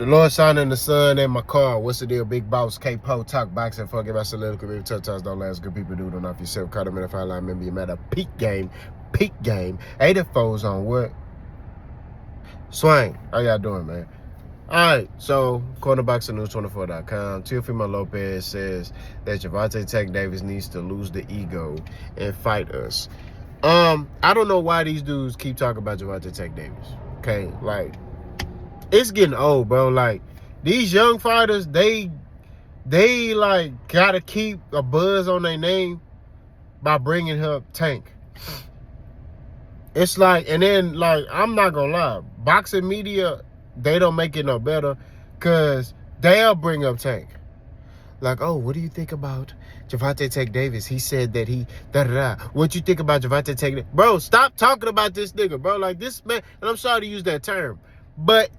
The Lord, Son, and the Son in my car. What's the deal? Big Boss, K-Po, talk boxing, forgive us a little career. Tough times don't last. Good people do it off yourself. Cut them in the fire line. Remember, you met a peak game. 84's on what? Swing. How y'all doing, man? All right, so cornerboxingnews24.com. Teofimo López says that Gervonta Tank Davis needs to lose the ego and fight us. I don't know why these dudes keep talking about Gervonta Tank Davis. Okay, like, it's getting old, bro. Like, these young fighters, they like gotta keep a buzz on their name by bringing up Tank. It's like, and then like, I'm not gonna lie, boxing media, they don't make it no better, cause they'll bring up Tank. Like, oh, what do you think about Gervonta Tank Davis? He said that he da-da-da. What you think about Gervonta Tank Davis? Bro, stop talking about this nigga, bro. Like, this man, and I'm sorry to use that term, but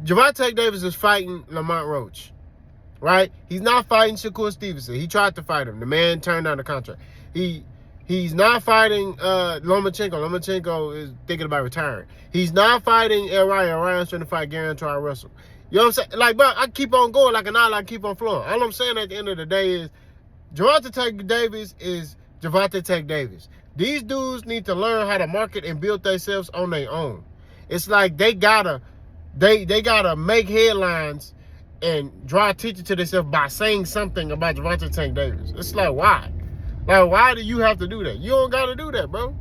Gervonta Tank Davis is fighting Lamont Roach, right? He's not fighting Shakur Stevenson. He tried to fight him. The man turned down the contract. He's not fighting Lomachenko. Lomachenko is thinking about retiring. He's not fighting El Ryan. El Ryan's trying to fight Guarantor Russell. You know what I'm saying? Like, bro, I keep on going like an eye, like keep on flowing. All I'm saying at the end of the day is Gervonta Tank Davis is Gervonta Tank Davis. These dudes need to learn how to market and build themselves on their own. It's like they gotta make headlines and draw attention to themselves by saying something about Gervonta Tank Davis. It's like, why? Like, why do you have to do that? You don't got to do that, bro.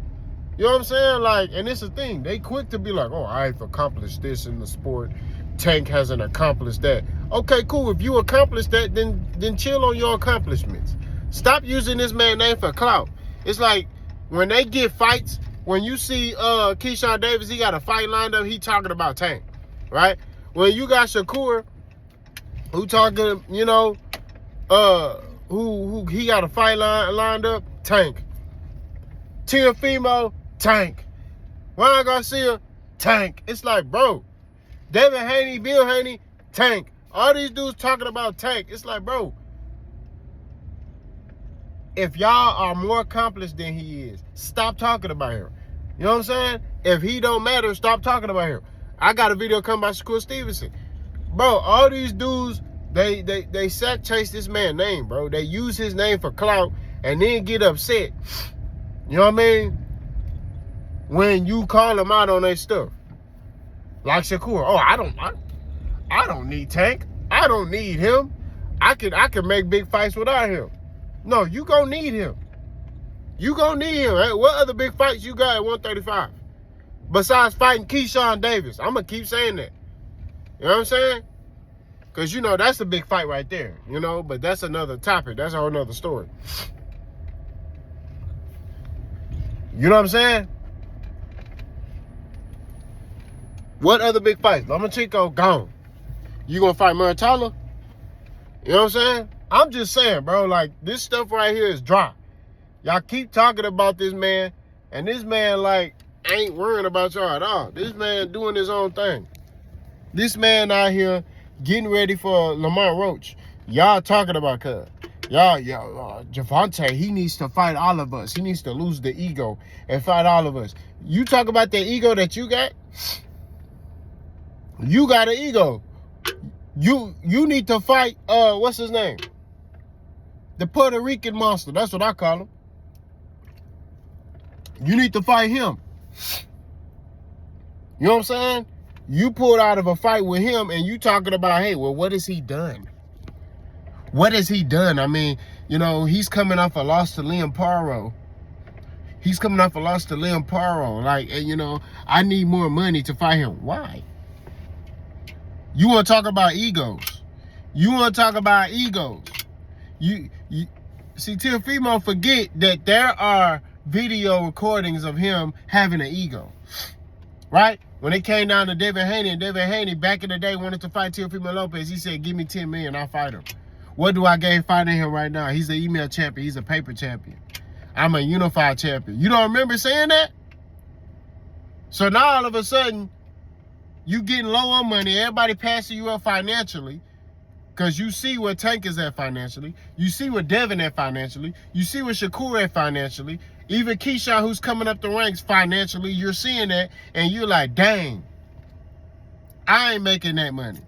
You know what I'm saying? Like, and it's the thing. They quick to be like, oh, I've accomplished this in the sport. Tank hasn't accomplished that. Okay, cool. If you accomplished that, then chill on your accomplishments. Stop using this man's name for clout. It's like when they get fights, when you see Keyshawn Davis, he got a fight lined up, he talking about Tank, right? When you got Shakur, who talking, you know, who he got a fight lined up, Tank. Teofimo, Tank. Ryan Garcia, Tank. It's like, bro, David Haney, Bill Haney, Tank. All these dudes talking about Tank. It's like, bro, if y'all are more accomplished than he is, stop talking about him. You know what I'm saying? If he don't matter, stop talking about him. I got a video coming by Shakur Stevenson. Bro, all these dudes, they sack chase this man's name, bro. They use his name for clout and then get upset. You know what I mean? When you call them out on their stuff. Like Shakur. Oh, I don't need Tank. I don't need him. I can make big fights without him. No, you gonna need him. You gonna need him. Right? What other big fights you got at 135? Besides fighting Keyshawn Davis. I'm gonna keep saying that. You know what I'm saying? Because, you know, that's a big fight right there, you know, but that's another topic. That's a whole nother story. You know what I'm saying? What other big fights? Lomachenko gone. You gonna fight Muratalla? You know what I'm saying? I'm just saying, bro, like, this stuff right here is dry. Y'all keep talking about this man, and this man, like, ain't worrying about y'all at all. This man doing his own thing. This man out here getting ready for Lamont Roach. Y'all talking about cuz. Y'all, Gervonta, he needs to fight all of us. He needs to lose the ego and fight all of us. You talk about the ego that you got? You got an ego. You need to fight, what's his name? The Puerto Rican monster. That's what I call him. You need to fight him. You know what I'm saying? You pulled out of a fight with him and you talking about, hey, well, what has he done? What has he done? I mean, you know, he's coming off a loss to Liam Paro. He's coming off a loss to Liam Paro. Like, you know, I need more money to fight him. Why? You want to talk about egos. You want to talk about egos. You see, Teofimo forget that there are video recordings of him having an ego. Right? When it came down to David Haney, and David Haney back in the day wanted to fight Teofimo López, he said, give me 10 million, I'll fight him. What do I gain fighting him right now? He's an email champion. He's a paper champion. I'm a unified champion. You don't remember saying that? So now all of a sudden, you getting low on money. Everybody passing you up financially because you see where Tank is at financially. You see where Devin at financially. You see where Shakur at financially. Even Keyshawn, who's coming up the ranks financially, you're seeing that, and you're like, dang. I ain't making that money.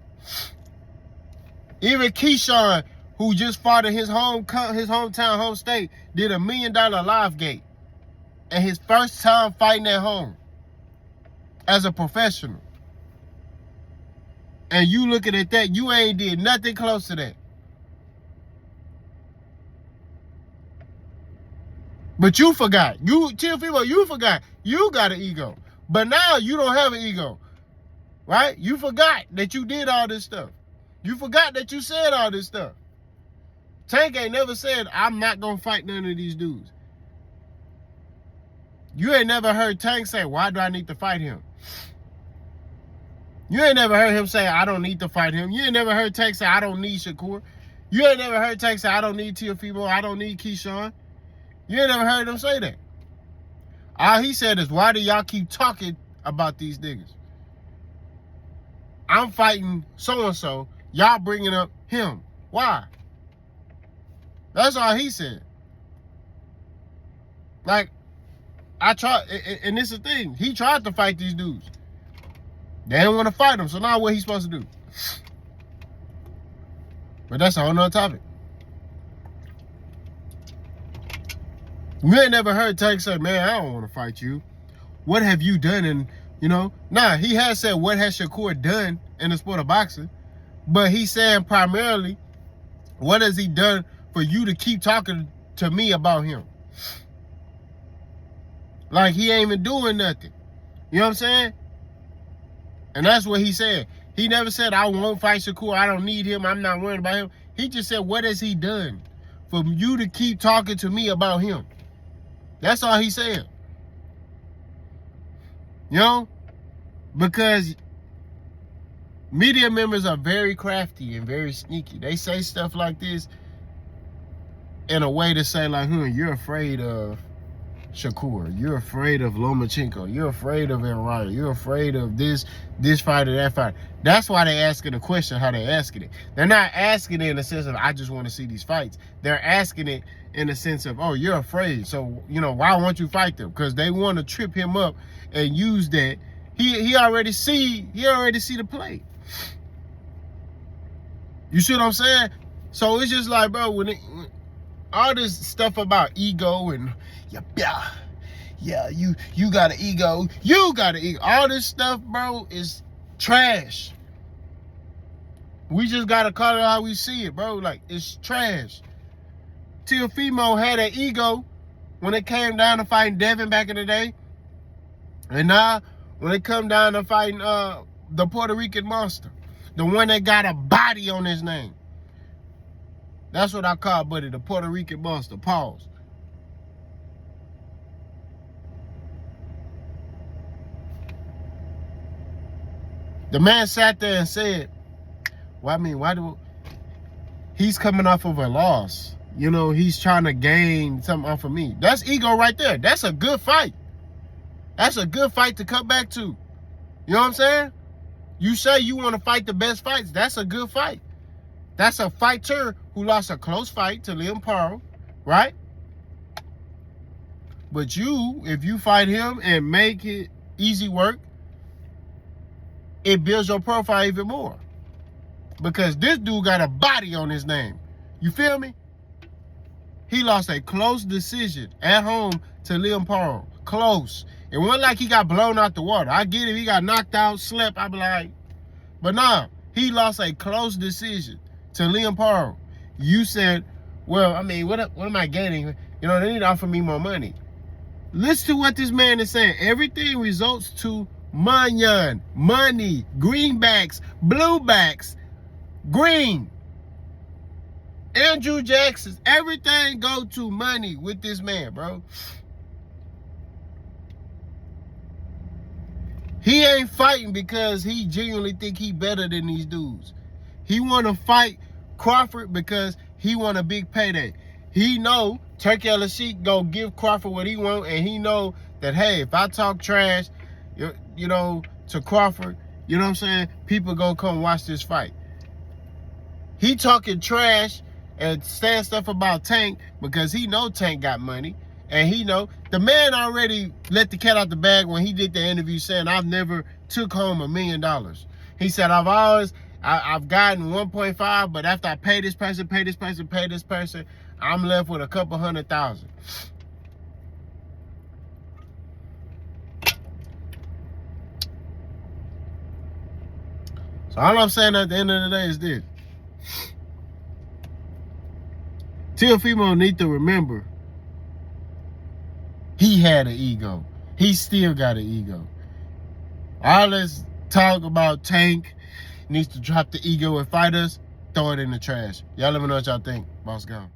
Even Keyshawn, who just fought in his hometown, home state, did $1 million live gate. And his first time fighting at home as a professional. And you looking at that, you ain't did nothing close to that. But you forgot. Teofimo, you forgot. You got an ego. But now you don't have an ego. Right? You forgot that you did all this stuff. You forgot that you said all this stuff. Tank ain't never said, I'm not going to fight none of these dudes. You ain't never heard Tank say, why do I need to fight him? You ain't never heard him say, I don't need to fight him. You ain't never heard Tank say, I don't need Shakur. You ain't never heard Tank say, I don't need Teofimo. I don't need Keyshawn. You ain't never heard him say that. All he said is, why do y'all keep talking about these niggas? I'm fighting so-and-so. Y'all bringing up him. Why? That's all he said. Like, I tried, and this is the thing. He tried to fight these dudes. They didn't want to fight him, so now what he's supposed to do? But that's a whole nother topic. We ain't never heard Tank say, man, I don't want to fight you. What have you done? And, nah, he has said, what has Shakur done in the sport of boxing? But he's saying primarily, what has he done for you to keep talking to me about him? Like he ain't even doing nothing. You know what I'm saying? And that's what he said. He never said, I won't fight Shakur. I don't need him. I'm not worried about him. He just said, what has he done for you to keep talking to me about him? That's all he said. Because media members are very crafty and very sneaky. They say stuff like this in a way to say like, you're afraid of Shakur. You're afraid of Lomachenko. You're afraid of Enright. You're afraid of this fighter, that fighter. That's why they asking the question how they asking it. They're not asking it in the sense of, I just want to see these fights. They're asking it in the sense of, oh, you're afraid. So, why won't you fight them? Because they want to trip him up and use that. He already see the play. You see what I'm saying? So it's just like, bro, when all this stuff about ego and you got an ego, you got an ego. All this stuff, bro, is trash. We just gotta call it how we see it, bro. Like, it's trash. Teofimo had an ego when it came down to fighting Devin back in the day. And now, when it come down to fighting the Puerto Rican monster, the one that got a body on his name. That's what I call Buddy, the Puerto Rican monster. Pause. The man sat there and said, he's coming off of a loss. He's trying to gain something off of me. That's ego right there. That's a good fight. That's a good fight to come back to. You know what I'm saying? You say you want to fight the best fights. That's a good fight. That's a fighter who lost a close fight to Liam Pearl, right? But if you fight him and make it easy work, it builds your profile even more. Because this dude got a body on his name. You feel me? He lost a close decision at home to Liam Pearl. Close. It wasn't like he got blown out the water. I get it. He got knocked out, slept. I'd be like, but nah, he lost a close decision to Liam Pearl. You said, well, what am I gaining? They need to offer me more money. Listen to what this man is saying. Everything results to money, greenbacks, bluebacks, green. Andrew Jackson, everything go to money with this man, bro. He ain't fighting because he genuinely think he better than these dudes. He want to fight Crawford because he want a big payday. He know Turkey Al-Sheikh go give Crawford what he want, and he know that, hey, if I talk trash, to Crawford, you know what I'm saying, people gonna come watch this fight. He talking trash and saying stuff about Tank because he know Tank got money. And he know, the man already let the cat out the bag when he did the interview saying, I've never took home $1 million. He said, I've gotten 1.5, but after I pay this person, I'm left with a couple $100,000. So all I'm saying at the end of the day is this. Teofimo need to remember he had an ego. He still got an ego. All this talk about Tank needs to drop the ego and fight us, throw it in the trash. Y'all let me know what y'all think. Boss gone.